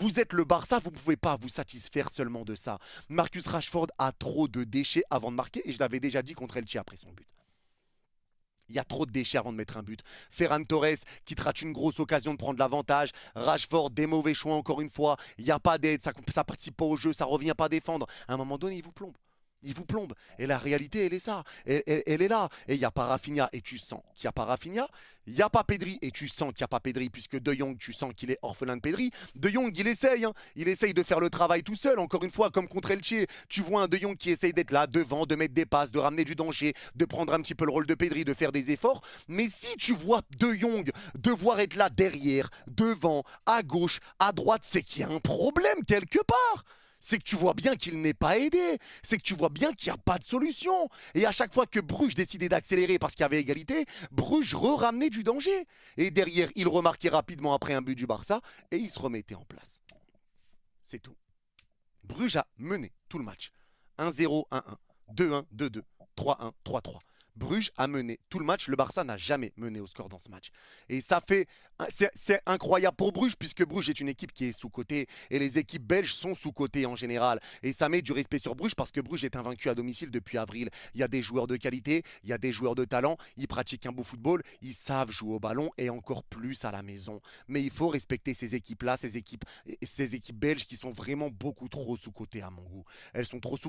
Vous êtes le Barça, vous ne pouvez pas vous satisfaire seulement de ça. Marcus Rashford a trop de déchets avant de marquer, et je l'avais déjà dit contre Elche après son but. Il y a trop de déchets avant de mettre un but. Ferran Torres qui te rate une grosse occasion de prendre l'avantage. Rashford, des mauvais choix encore une fois. Il n'y a pas d'aide, ça participe pas au jeu, ça revient pas défendre. À un moment donné, il vous plombe. Il vous plombe. Et la réalité, elle est ça. Elle est là. Et il n'y a pas Rafinha et tu sens qu'il n'y a pas Rafinha. Il n'y a pas Pedri et tu sens qu'il n'y a pas Pedri puisque De Jong, tu sens qu'il est orphelin de Pedri. De Jong, il essaye. Hein. Il essaye de faire le travail tout seul. Encore une fois, comme contre Elche, tu vois un De Jong qui essaye d'être là devant, de mettre des passes, de ramener du danger, de prendre un petit peu le rôle de Pedri, de faire des efforts. Mais si tu vois De Jong devoir être là derrière, devant, à gauche, à droite, c'est qu'il y a un problème quelque part. C'est que tu vois bien qu'il n'est pas aidé. C'est que tu vois bien qu'il n'y a pas de solution. Et à chaque fois que Bruges décidait d'accélérer parce qu'il y avait égalité, Bruges ramenait du danger. Et derrière, il remarquait rapidement après un but du Barça et il se remettait en place. C'est tout. Bruges a mené tout le match. 1-0, 1-1, 2-1, 2-2, 3-1, 3-3. Bruges a mené tout le match. Le Barça n'a jamais mené au score dans ce match. Et ça fait. C'est incroyable pour Bruges, puisque Bruges est une équipe qui est sous-cotée. Et les équipes belges sont sous-cotées en général. Et ça met du respect sur Bruges, parce que Bruges est invaincu à domicile depuis avril. Il y a des joueurs de qualité, il y a des joueurs de talent. Ils pratiquent un beau football, ils savent jouer au ballon et encore plus à la maison. Mais il faut respecter ces équipes-là, ces équipes belges qui sont vraiment beaucoup trop sous-cotées à mon goût. Elles sont trop sous